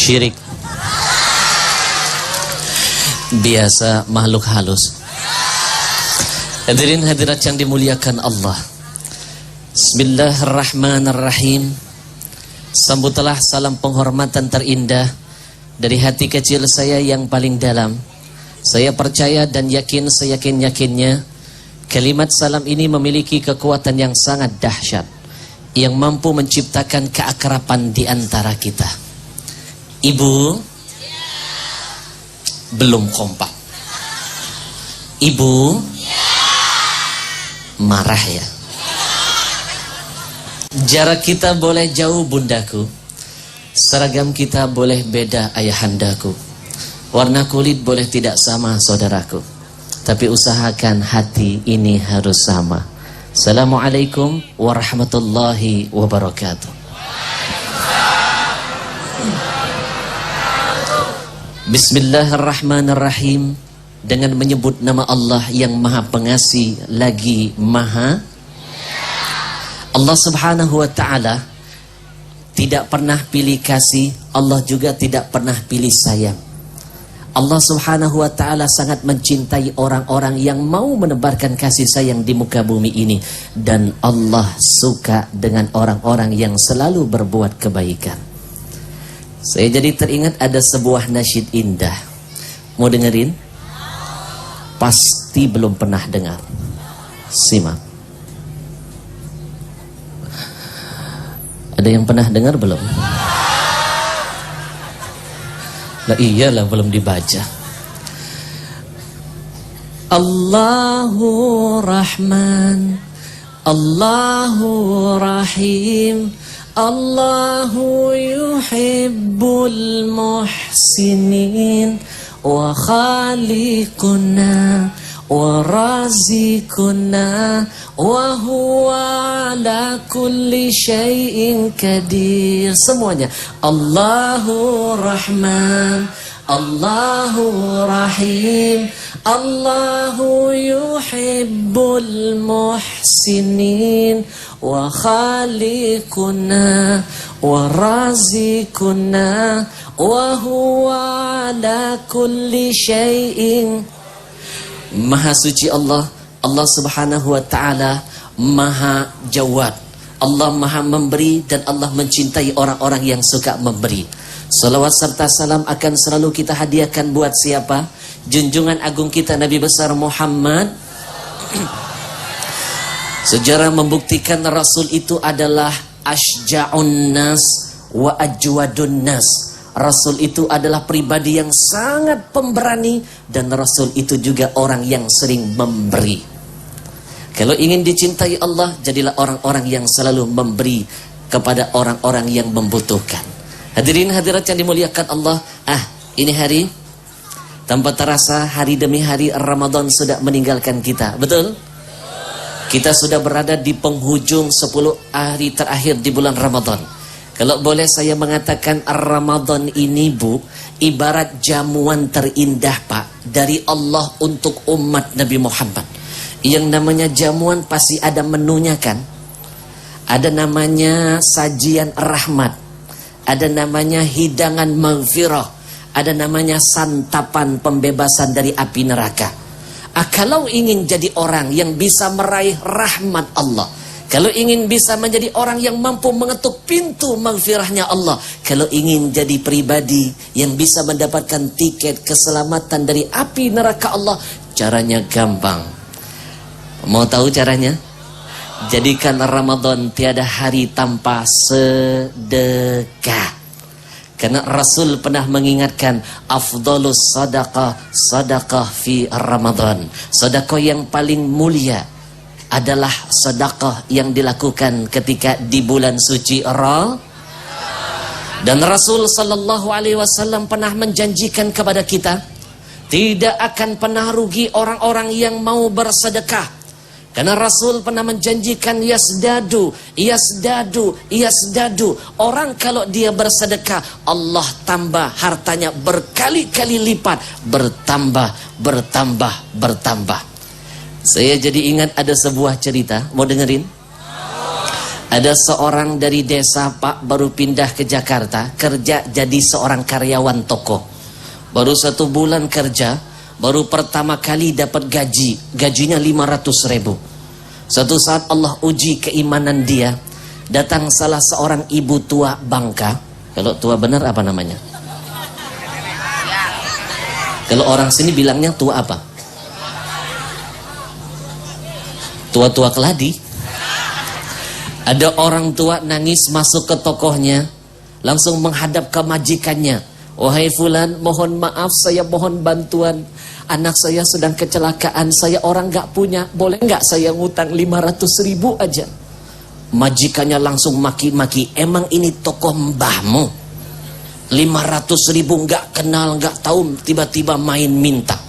Syirik. Biasa makhluk halus. Hadirin hadirat yang dimuliakan Allah. Bismillahirrahmanirrahim. Sambutlah salam penghormatan terindah dari hati kecil saya yang paling dalam. Saya percaya dan yakin seyakin-yakinnya kalimat salam ini memiliki kekuatan yang sangat dahsyat yang mampu menciptakan keakraban di antara kita. Ibu belum kompak. Ibu marah ya. Jarak kita boleh jauh bundaku, seragam kita boleh beda ayahandaku, warna kulit boleh tidak sama saudaraku, tapi usahakan hati ini harus sama. Assalamualaikum warahmatullahi wabarakatuh. Bismillahirrahmanirrahim. Dengan menyebut nama Allah yang maha pengasih lagi maha. Allah subhanahu wa ta'ala tidak pernah pilih kasih, Allah juga tidak pernah pilih sayang. Allah subhanahu wa ta'ala sangat mencintai orang-orang yang mau menebarkan kasih sayang di muka bumi ini. Dan Allah suka dengan orang-orang yang selalu berbuat kebaikan. Saya jadi teringat ada sebuah nasyid indah. Mau dengerin? Pasti belum pernah dengar. Simak. Ada yang pernah dengar belum? Lah iyalah belum dibaca. Allahu Rahman, Allahu Rahim, Allahu yuhibbul muhsinin, wa khaliquna wa razikuna wa huwa ala kulli syai'in qadir. Semuanya. Allahu Rahman, Allahu Rahim, Allahu yuhibbul muhsinin, wa khaliquna wa razikuna wa huwa ala kulli syai'in. Maha suci Allah, Allah subhanahu wa ta'ala maha jawad. Allah maha memberi dan Allah mencintai orang-orang yang suka memberi. Salawat serta salam akan selalu kita hadiahkan buat siapa? Junjungan agung kita Nabi besar Muhammad. Sejarah membuktikan Rasul itu adalah asyja'un nas wa ajwadun nas. Rasul itu adalah pribadi yang sangat pemberani dan Rasul itu juga orang yang sering memberi. Kalau ingin dicintai Allah, jadilah orang-orang yang selalu memberi kepada orang-orang yang membutuhkan. Hadirin hadirat yang dimuliakan Allah, ini hari tanpa terasa hari demi hari Ramadan sudah meninggalkan kita. Betul? Kita sudah berada di penghujung 10 hari terakhir di bulan Ramadan. Kalau boleh saya mengatakan Ramadan ini Bu, ibarat jamuan terindah Pak dari Allah untuk umat Nabi Muhammad. Yang namanya jamuan pasti ada menunya kan? Ada namanya sajian rahmat, ada namanya hidangan maghfirah, ada namanya santapan pembebasan dari api neraka. Kalau ingin jadi orang yang bisa meraih rahmat Allah, kalau ingin bisa menjadi orang yang mampu mengetuk pintu maghfirahnya Allah, kalau ingin jadi pribadi yang bisa mendapatkan tiket keselamatan dari api neraka Allah, caranya gampang. Mau tahu caranya? Jadikan Ramadan tiada hari tanpa sedekah. Karena Rasul pernah mengingatkan afdhalus sadaqah sadaqah fi Ramadan. Sedekah yang paling mulia adalah sedekah yang dilakukan ketika di bulan suci Ramadan. Dan Rasul sallallahu alaihi wasallam pernah menjanjikan kepada kita tidak akan pernah rugi orang-orang yang mau bersedekah. Karena Rasul pernah menjanjikan yasdadu. Orang kalau dia bersedekah, Allah tambah hartanya berkali-kali lipat, bertambah. Saya jadi ingat ada sebuah cerita, mau dengerin? Ada seorang dari desa Pak, baru pindah ke Jakarta, kerja jadi seorang karyawan toko. Baru 1 bulan kerja, baru pertama kali dapat gajinya 500.000. Suatu saat Allah uji keimanan dia, datang salah seorang ibu tua Bangka. Kalau tua benar apa namanya? Kalau orang sini bilangnya tua apa? Tua-tua keladi. Ada orang tua nangis masuk ke tokohnya, langsung menghadap ke majikannya. Wahai fulan, mohon maaf, saya mohon bantuan. Anak saya sedang kecelakaan, saya orang gak punya, boleh gak saya ngutang 500.000 aja? Majikannya langsung maki-maki, emang ini tokoh mbahmu? 500.000 gak kenal, gak tahu, tiba-tiba main minta.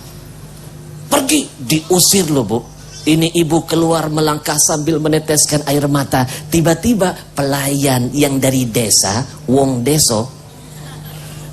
Pergi, diusir loh bu. Ini ibu keluar melangkah sambil meneteskan air mata. Tiba-tiba pelayan yang dari desa, wong deso,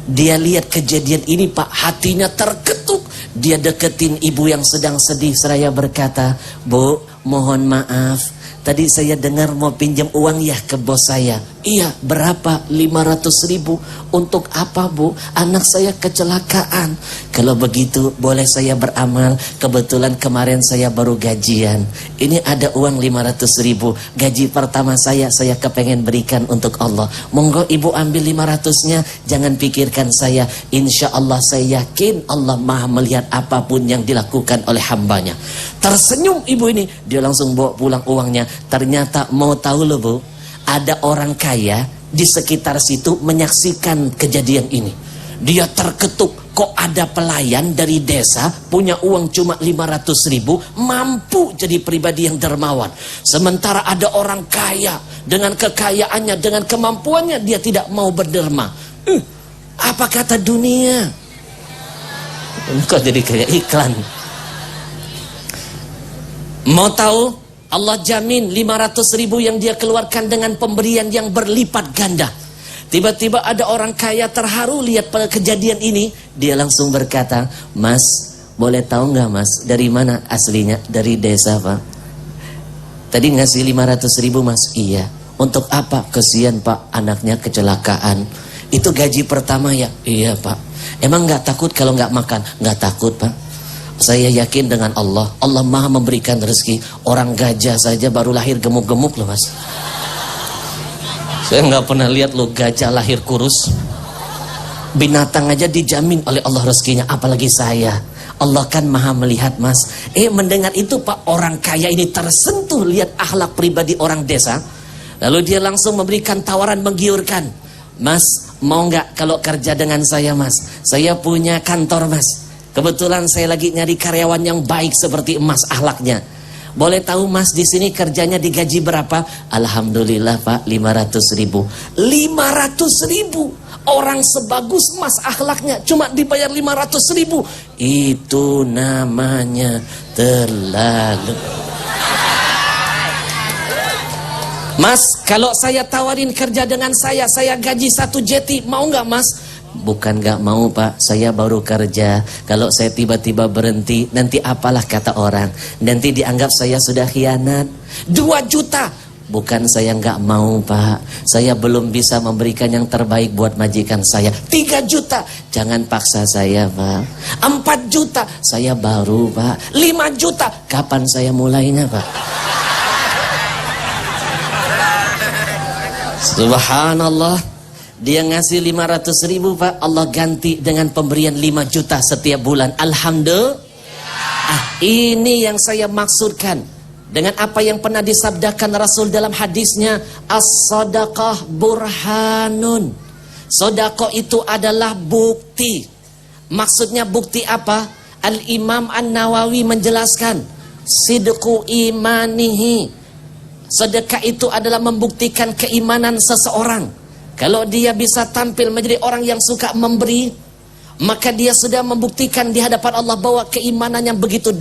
dia lihat kejadian ini Pak, hatinya terketuk. Dia deketin ibu yang sedang sedih seraya berkata, Bu, mohon maaf, tadi saya dengar mau pinjam uang ya ke bos saya. Iya, berapa? 500.000. Untuk apa bu? Anak saya kecelakaan. Kalau begitu boleh saya beramal? Kebetulan kemarin saya baru gajian. Ini ada uang 500.000. Gaji pertama saya kepengen berikan untuk Allah. Monggo ibu ambil 500-nya. Jangan pikirkan saya. Insya Allah saya yakin Allah maha melihat apapun yang dilakukan oleh hambanya. Tersenyum ibu ini. Dia langsung bawa pulang uangnya. Ternyata mau tahu loh bu, ada orang kaya di sekitar situ menyaksikan kejadian ini. Dia terketuk, kok ada pelayan dari desa punya uang cuma 500.000, mampu jadi pribadi yang dermawan. Sementara ada orang kaya dengan kekayaannya, dengan kemampuannya, dia tidak mau berderma. Apa kata dunia? Kok jadi kayak iklan? Mau tahu? Allah jamin 500.000 yang dia keluarkan dengan pemberian yang berlipat ganda. Tiba-tiba ada orang kaya terharu lihat pada kejadian ini. Dia langsung berkata, Mas, boleh tahu nggak mas, dari mana aslinya? Dari desa pak. Tadi ngasih 500.000 mas. Iya. Untuk apa? Kesian pak, anaknya kecelakaan. Itu gaji pertama ya? Iya pak. Emang nggak takut kalau nggak makan? Nggak takut pak. Saya yakin dengan Allah. Allah maha memberikan rezeki. Orang gajah saja baru lahir gemuk-gemuk loh mas. Saya nggak pernah lihat loh gajah lahir kurus. Binatang aja dijamin oleh Allah rezekinya, apalagi saya. Allah kan maha melihat mas. Mendengar itu pak, orang kaya ini tersentuh lihat akhlak pribadi orang desa. Lalu dia langsung memberikan tawaran menggiurkan. Mas, mau nggak kalau kerja dengan saya mas? Saya punya kantor mas. Kebetulan saya lagi nyari karyawan yang baik seperti emas akhlaknya. Boleh tahu mas di sini kerjanya digaji berapa? Alhamdulillah pak, 500.000. 500.000. Orang sebagus mas akhlaknya cuma dibayar 500.000. Itu namanya terlalu. Mas, kalau saya tawarin kerja dengan saya gaji 1 jeti, mau nggak mas? Bukan gak mau pak, saya baru kerja. Kalau saya tiba-tiba berhenti, nanti apalah kata orang. Nanti dianggap saya sudah khianat. 2 juta. Bukan saya gak mau pak, saya belum bisa memberikan yang terbaik buat majikan saya. 3 juta. Jangan paksa saya pak. 4 juta. Saya baru pak. 5 juta. Kapan saya mulainya pak? Subhanallah. Dia ngasih 500.000 pak, Allah ganti dengan pemberian 5 juta setiap bulan. Alhamdulillah. Ini yang saya maksudkan dengan apa yang pernah disabdakan Rasul dalam hadisnya, as-sadaqah burhanun. Sedekah itu adalah bukti. Maksudnya bukti apa? Al-Imam An-Nawawi menjelaskan, sidqu imanihi. Sedekah itu adalah membuktikan keimanan seseorang. Kalau dia bisa tampil menjadi orang yang suka memberi, maka dia sudah membuktikan di hadapan Allah bahwa keimanan yang begitu